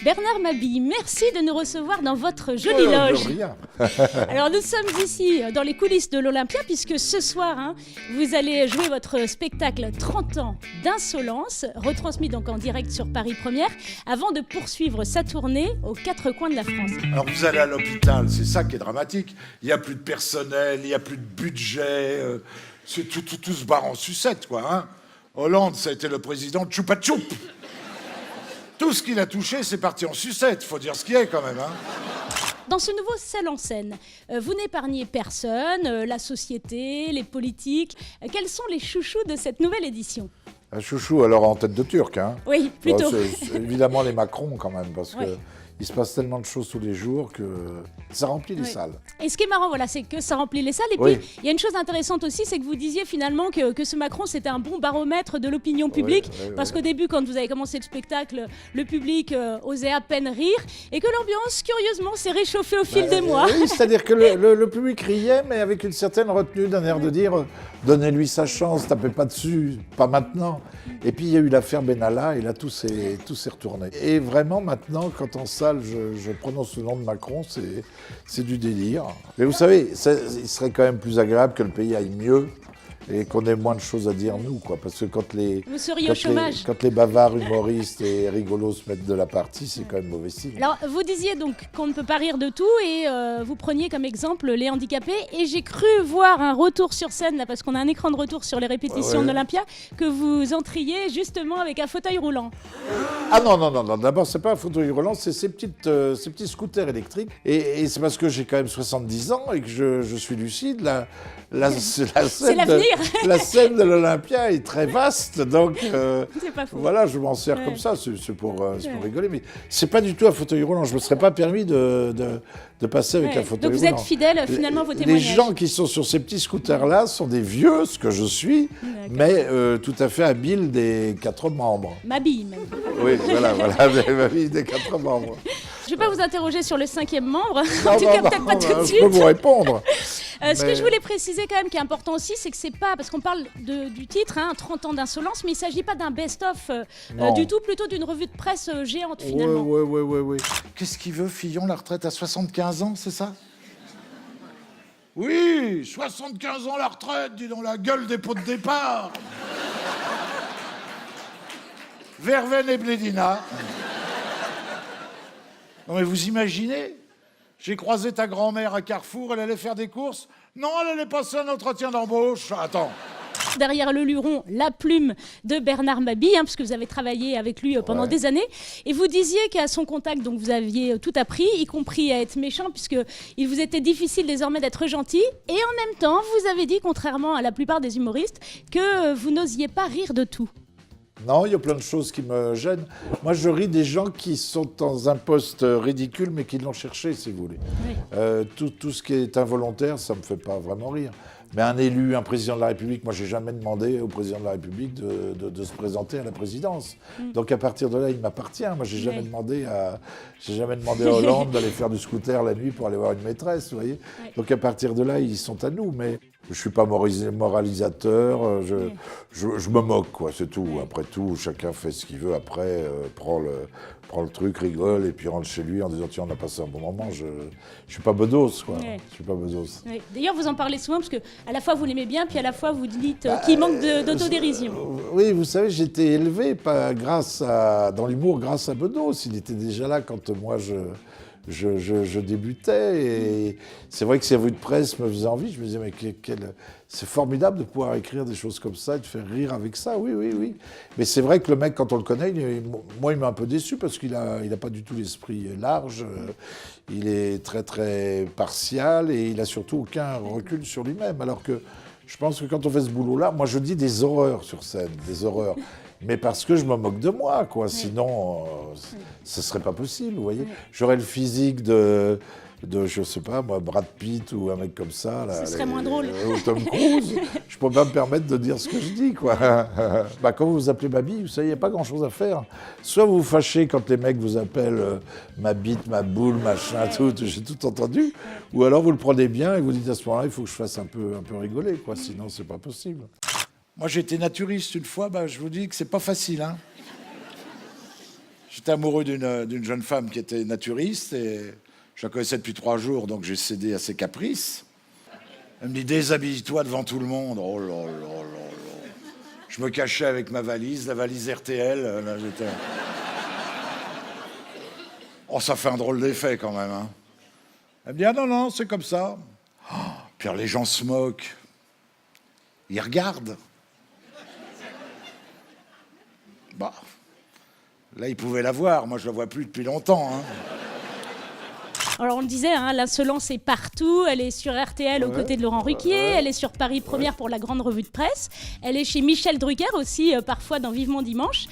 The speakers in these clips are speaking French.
Bernard Mabille, merci de nous recevoir dans votre jolie loge. De rien. Alors nous sommes ici dans les coulisses de l'Olympia puisque ce soir, vous allez jouer votre spectacle 30 ans d'insolence, retransmis donc en direct sur Paris Première, avant de poursuivre sa tournée aux quatre coins de la France. Alors vous allez à l'hôpital, c'est ça qui est dramatique. Il n'y a plus de personnel, il n'y a plus de budget, tout se barre en sucette, quoi. Hein. Hollande, ça a été le président de Choupa-Choup. Tout ce qu'il a touché, c'est parti en sucette, faut dire ce qu'il est quand même. Hein. Dans ce nouveau Seul en scène, vous n'épargnez personne, la société, les politiques. Quels sont les chouchous de cette nouvelle édition ? Un chouchou, alors en tête de Turc. Hein. Oui, plutôt. Bon, c'est évidemment les Macron quand même, parce Ouais. que il se passe tellement de choses tous les jours que ça remplit les salles. Et ce qui est marrant, voilà, c'est que ça remplit les salles. Et Oui. puis, il y a une chose intéressante aussi, c'est que vous disiez finalement que ce Macron, c'était un bon baromètre de l'opinion publique. Oui, parce oui. qu'au début, quand vous avez commencé le spectacle, le public osait à peine rire. Et que l'ambiance, curieusement, s'est réchauffée au fil des mois. Oui, c'est-à-dire que le public riait, mais avec une certaine retenue, d'un air de dire donnez-lui sa chance, tapez pas dessus, pas maintenant. Et puis il y a eu l'affaire Benalla, et là tout s'est retourné. Et vraiment maintenant, quand en salle je prononce le nom de Macron, c'est du délire. Mais vous savez, il serait quand même plus agréable que le pays aille mieux et qu'on ait moins de choses à dire nous, quoi. Parce que quand Vous seriez au chômage. quand les bavards humoristes et rigolos se mettent de la partie, c'est quand même mauvais signe. Alors, vous disiez donc qu'on ne peut pas rire de tout et vous preniez comme exemple les handicapés. Et j'ai cru voir un retour sur scène, là, parce qu'on a un écran de retour sur les répétitions de l'Olympia, que vous entriez justement avec un fauteuil roulant. Ah non, d'abord c'est pas un fauteuil roulant, c'est ces petits scooters électriques. Et c'est parce que j'ai quand même 70 ans et que je suis lucide. C'est l'avenir. La scène de l'Olympia est très vaste, donc C'est pas faux. voilà, je m'en sers comme ça, c'est pour rigoler. Mais c'est pas du tout un fauteuil roulant, je me serais pas permis de passer avec un fauteuil Donc roulant. vous êtes fidèle finalement à vos Les témoignages. gens qui sont sur ces petits scooters-là sont des vieux, ce que je suis, mais tout à fait habiles des 4 membres. Mabille même. Oui, voilà, des 4 membres. Je ne vais pas vous interroger sur le 5e membre, Non, en tout cas peut-être pas tout de je suite. peux vous répondre. Ce que je voulais préciser quand même, qui est important aussi, c'est que c'est pas, parce qu'on parle du titre, 30 ans d'insolence, mais il ne s'agit pas d'un best-of du tout, plutôt d'une revue de presse géante finalement. Oui. Qu'est-ce qu'il veut, Fillon, la retraite à 75 ans, c'est ça? Oui, 75 ans la retraite, dis donc, la gueule des pots de départ. Verveine et Blédina. Non mais vous imaginez? J'ai croisé ta grand-mère à Carrefour, elle allait faire des courses. Non, elle allait passer un entretien d'embauche. Attends. Derrière le luron, la plume de Bernard Mabille, parce que vous avez travaillé avec lui pendant des années. Et vous disiez qu'à son contact, donc, vous aviez tout appris, y compris à être méchant, puisqu'il vous était difficile désormais d'être gentil. Et en même temps, vous avez dit, contrairement à la plupart des humoristes, que vous n'osiez pas rire de tout. Non, il y a plein de choses qui me gênent. Moi, je ris des gens qui sont dans un poste ridicule, mais qui l'ont cherché, si vous voulez. Oui. Tout ce qui est involontaire, ça ne me fait pas vraiment rire. Mais un élu, un président de la République, moi, j'ai jamais demandé au président de la République de se présenter à la présidence. Donc, à partir de là, il m'appartient. Moi, j'ai jamais demandé à Hollande d'aller faire du scooter la nuit pour aller voir une maîtresse, vous voyez. Donc, à partir de là, ils sont à nous. Mais je suis pas moralisateur. Je me moque, quoi, c'est tout. Après tout, chacun fait ce qu'il veut. Après, prend le truc, rigole et puis rentre chez lui en disant tiens, on a passé un bon moment. Je suis pas bedos, quoi. Je suis pas bedos. Oui. D'ailleurs, vous en parlez souvent parce que à la fois vous l'aimez bien, puis à la fois vous dites qu'il manque d'autodérision. Oui, vous savez, j'ai été élevé dans l'humour grâce à Bedos. Il était déjà là quand moi je débutais. Et c'est vrai que ces revues de presse me faisaient envie. Je me disais, mais c'est formidable de pouvoir écrire des choses comme ça et de faire rire avec ça. Oui. Mais c'est vrai que le mec, quand on le connaît, moi, il m'a un peu déçu parce qu'il a pas du tout l'esprit large. Il est très, très partial et il a surtout aucun recul sur lui-même. Alors que je pense que quand on fait ce boulot-là, moi, je dis des horreurs sur scène, des horreurs. Mais parce que je me moque de moi, quoi. Sinon, ce serait pas possible, vous voyez. J'aurais le physique de, je sais pas, moi, Brad Pitt ou un mec comme ça. Là, Ce serait moins drôle. Ou Tom Cruise. Je peux pas me permettre de dire ce que je dis, quoi. Quand vous vous appelez Mabille, vous savez, il n'y a pas grand-chose à faire. Soit vous vous fâchez quand les mecs vous appellent ma bite, ma boule, machin, tout, j'ai tout entendu. Ou alors vous le prenez bien et vous dites à ce moment-là, il faut que je fasse un peu rigoler, quoi. Sinon, c'est pas possible. Moi, j'étais naturiste une fois, je vous dis que c'est pas facile, hein. J'étais amoureux d'une jeune femme qui était naturiste et je la connaissais depuis 3 jours, donc j'ai cédé à ses caprices. Elle me dit, déshabille-toi devant tout le monde. Oh là là là là. Je me cachais avec ma valise, la valise RTL. Là, j'étais... Oh, ça fait un drôle d'effet quand même. Hein. Elle me dit, ah non, non, c'est comme ça. Oh, puis les gens se moquent. Ils regardent. Bah, là, ils pouvaient la voir. Moi, je la vois plus depuis longtemps. Hein. Alors on le disait, hein, l'insolence est partout, elle est sur RTL aux côtés de Laurent Ruquier, elle est sur Paris Première pour la grande revue de presse, elle est chez Michel Drucker aussi, parfois dans Vivement Dimanche.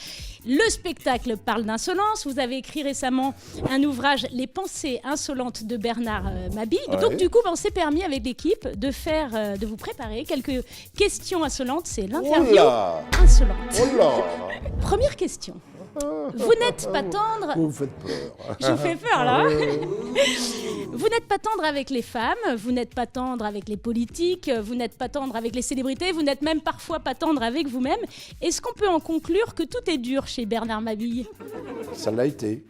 Le spectacle parle d'insolence, vous avez écrit récemment un ouvrage, Les pensées insolentes de Bernard Mabille. Ouais. Donc du coup, on s'est permis avec l'équipe de vous préparer quelques questions insolentes, c'est l'interview insolente. Oh là. Première question. Vous n'êtes pas tendre... Vous me faites peur. Je vous fais peur, là. Vous n'êtes pas tendre avec les femmes, vous n'êtes pas tendre avec les politiques, vous n'êtes pas tendre avec les célébrités, vous n'êtes même parfois pas tendre avec vous-même. Est-ce qu'on peut en conclure que tout est dur chez Bernard Mabille ? Ça l'a été.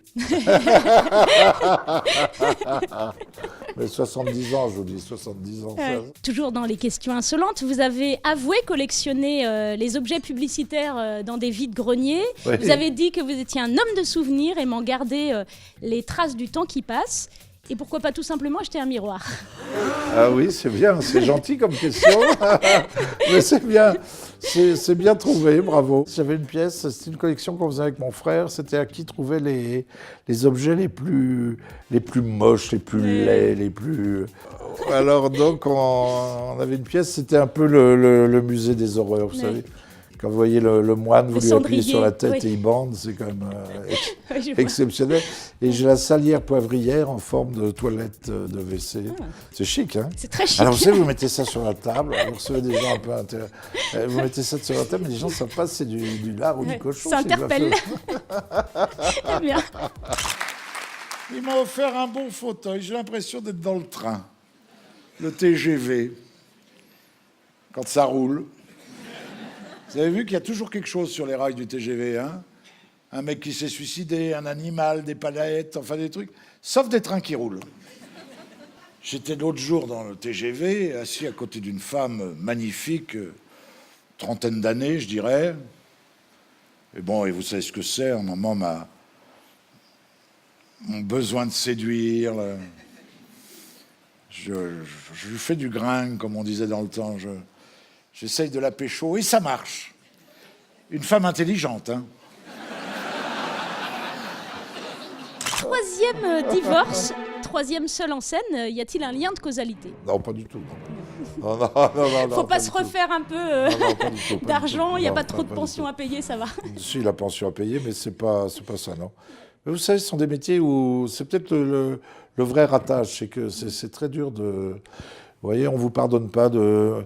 Mais 70 ans, je vous dis, 70 ans. Toujours dans les questions insolentes, vous avez avoué collectionner les objets publicitaires dans des vides-greniers. Oui. Vous avez dit que vous étiez un homme de souvenirs, aimant garder les traces du temps qui passe. Et pourquoi pas tout simplement acheter un miroir ? Ah oui, c'est bien, c'est gentil comme question. Mais c'est bien, c'est bien trouvé, bravo. J'avais une pièce, c'était une collection qu'on faisait avec mon frère, c'était à qui trouver les objets les plus moches, les plus laids, les plus... Alors donc, on avait une pièce, c'était un peu le musée des horreurs, vous savez. Quand vous voyez le moine, vous lui appuyez sur la tête et il bande, c'est quand même exceptionnel. Et j'ai la salière poivrière en forme de toilette de WC. C'est chic, hein ? C'est très chic. Alors vous savez, vous mettez ça sur la table, vous recevez des gens un peu intéressants. Vous mettez ça sur la table, mais les gens ne savent pas si c'est du lard ou du cochon. Ça interpelle. Très bien. Il m'a offert un bon fauteuil, j'ai l'impression d'être dans le train. Le TGV, quand ça roule. Vous avez vu qu'il y a toujours quelque chose sur les rails du TGV, hein ? Un mec qui s'est suicidé, un animal, des palettes, enfin des trucs, sauf des trains qui roulent. J'étais l'autre jour dans le TGV, assis à côté d'une femme magnifique, trentaine d'années, je dirais. Et bon, et vous savez ce que c'est, un moment, mon besoin de séduire. Je lui fais du gringue, comme on disait dans le temps. J'essaye de la pécho, et ça marche. Une femme intelligente, hein. Troisième divorce, troisième seul en scène, y a-t-il un lien de causalité ? Non, pas du tout. Non, faut pas se refaire un peu d'argent, il n'y a pas trop de pension à payer, ça va. Si, la pension à payer, mais c'est pas ça, non. Mais vous savez, ce sont des métiers où c'est peut-être le vrai ratage, c'est que c'est très dur de... Vous voyez, on vous pardonne pas de...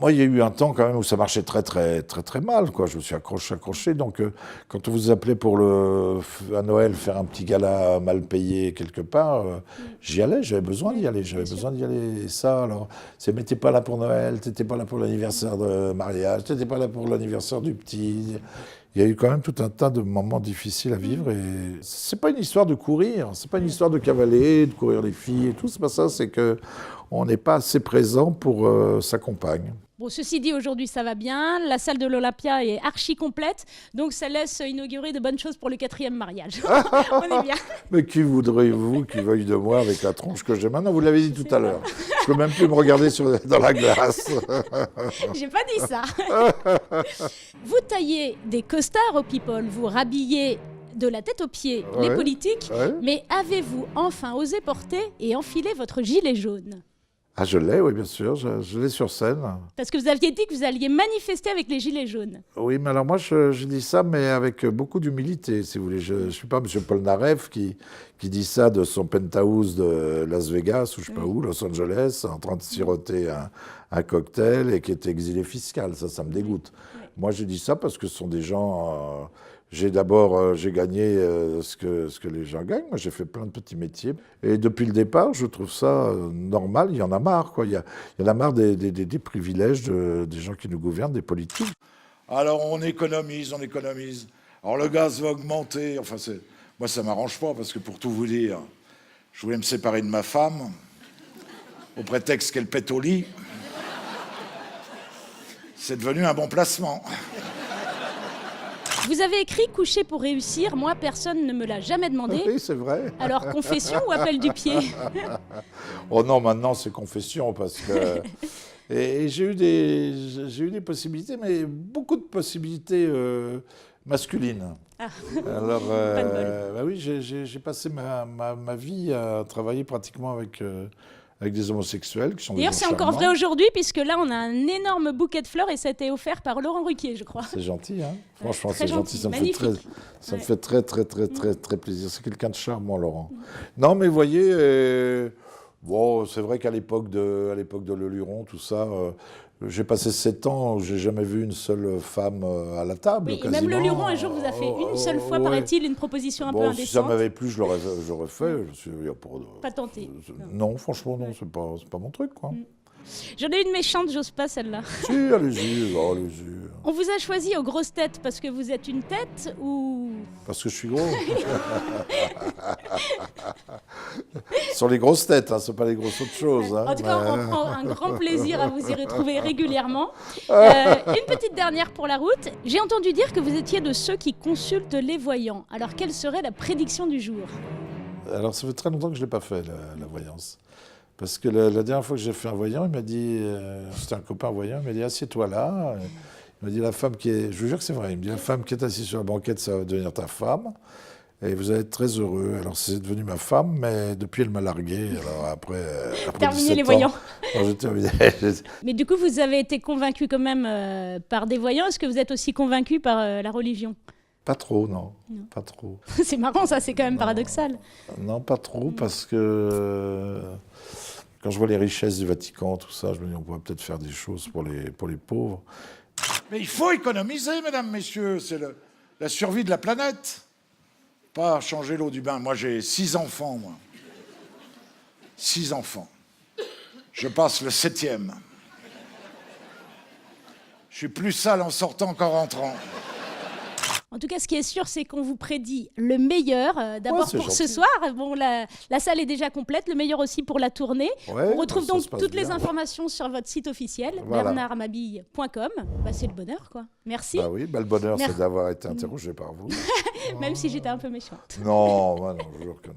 Moi, il y a eu un temps quand même où ça marchait très mal, quoi. Je me suis accroché. Donc, quand on vous appelait pour à Noël faire un petit gala mal payé quelque part, j'y allais. J'avais besoin d'y aller. Et ça, alors, mais t'es pas là pour Noël, t'étais pas là pour l'anniversaire de mariage, t'étais pas là pour l'anniversaire du petit. Il y a eu quand même tout un tas de moments difficiles à vivre. Et c'est pas une histoire de courir, c'est pas une histoire de cavaler, de courir les filles et tout. C'est pas ça. C'est que on n'est pas assez présent pour sa compagne. Bon, ceci dit, aujourd'hui, ça va bien. La salle de l'Olympia est archi complète. Donc, ça laisse inaugurer de bonnes choses pour le 4e mariage. On est bien. Mais qui voudriez-vous qui veuille de moi avec la tronche que j'ai maintenant ? Vous l'avez dit tout à l'heure. Je ne peux même plus me regarder dans la glace. J'ai pas dit ça. Vous taillez des costards aux people. Vous rhabillez de la tête aux pieds les politiques. Ouais. Mais avez-vous enfin osé porter et enfiler votre gilet jaune ? Ah, je l'ai, oui, bien sûr, je l'ai sur scène. Parce que vous aviez dit que vous alliez manifester avec les gilets jaunes. Oui, mais alors moi, je dis ça, mais avec beaucoup d'humilité, si vous voulez. Je ne suis pas M. Polnareff qui dit ça de son penthouse de Las Vegas, ou je ne sais pas où, Los Angeles, en train de siroter un cocktail et qui est exilé fiscal. Ça me dégoûte. Oui. Moi, je dis ça parce que ce sont des gens... J'ai gagné ce que les gens gagnent. Moi, j'ai fait plein de petits métiers. Et depuis le départ, je trouve ça normal. Il y en a marre, quoi. Il y en a marre des privilèges des gens qui nous gouvernent, des politiques. Alors, on économise. Alors le gaz va augmenter. Enfin, moi, ça m'arrange pas parce que pour tout vous dire, je voulais me séparer de ma femme au prétexte qu'elle pète au lit. C'est devenu un bon placement. Vous avez écrit « Coucher pour réussir ». Moi, personne ne me l'a jamais demandé. Oui, c'est vrai. Alors, confession ou appel du pied? Oh non, maintenant, c'est confession parce que... Et j'ai eu des possibilités, mais beaucoup de possibilités masculines. Ah. Alors, Pas de bol. bah oui, j'ai passé ma vie à travailler pratiquement avec des homosexuels qui sont des D'ailleurs, gens c'est encore charmants. vrai aujourd'hui, puisque là, on a un énorme bouquet de fleurs et ça a été offert par Laurent Ruquier, je crois. C'est gentil, hein. Franchement, très c'est gentil. Ça me fait magnifique. ça me fait très plaisir. C'est quelqu'un de charmant, Laurent. Non, mais vous voyez, bon, c'est vrai qu'à l'époque de Le Luron, tout ça, j'ai passé 7 ans, j'ai jamais vu une seule femme à la table. Oui, et quasiment. même le Luron, un jour, vous a fait une seule fois, Ouais. paraît-il, une proposition un peu Bon, si ça indécente. m'avait plu, j'aurais fait. Y a Pas tenté. Non, franchement, non, c'est pas mon truc, quoi. J'en ai une méchante, j'ose pas celle-là. Si, allez-y, allez-y. On vous a choisi aux grosses têtes parce que vous êtes une tête ou... Parce que je suis gros. Ce sont les grosses têtes, hein, ce ne sont pas les grosses autres choses. Hein, En tout cas, on prend un grand plaisir à vous y retrouver régulièrement. Ah. Une petite dernière pour la route. J'ai entendu dire que vous étiez de ceux qui consultent les voyants. Alors, quelle serait la prédiction du jour? Alors, ça fait très longtemps que je ne l'ai pas fait, la voyance. Parce que la dernière fois que j'ai fait un voyant, il m'a dit, c'était un copain voyant, il m'a dit, assieds-toi là. Il m'a dit, la femme qui est, je vous jure que c'est vrai, il me dit, la femme qui est assise sur la banquette, ça va devenir ta femme. Et vous allez être très heureux. Alors, c'est devenu ma femme, mais depuis, elle m'a largué. Alors, après Terminer 17 les ans, voyants. quand j'ai terminé. Mais du coup, vous avez été convaincu quand même par des voyants. Est-ce que vous êtes aussi convaincu par la religion? Pas trop, non. Pas trop. C'est marrant, ça, c'est quand même paradoxal. Non, pas trop, parce que quand je vois les richesses du Vatican, tout ça, je me dis on pourrait peut-être faire des choses pour les pauvres. Mais il faut économiser, mesdames, messieurs, c'est la survie de la planète. Pas changer l'eau du bain. Moi, j'ai 6 enfants, moi. 6 enfants. Je passe le 7e. Je suis plus sale en sortant qu'en rentrant. En tout cas, ce qui est sûr, c'est qu'on vous prédit le meilleur. D'abord c'est pour ce gentil. soir. Bon, la salle est déjà complète. Le meilleur aussi pour la tournée. Ouais, On retrouve ça donc se passe toutes les bien. informations sur votre site officiel, Voilà. bernardmabille.com. Bah, c'est le bonheur, quoi. Merci, Bah oui, le bonheur, Merci. c'est d'avoir été interrogé par vous. même si j'étais un peu méchante. Non, bah non, je jure que non.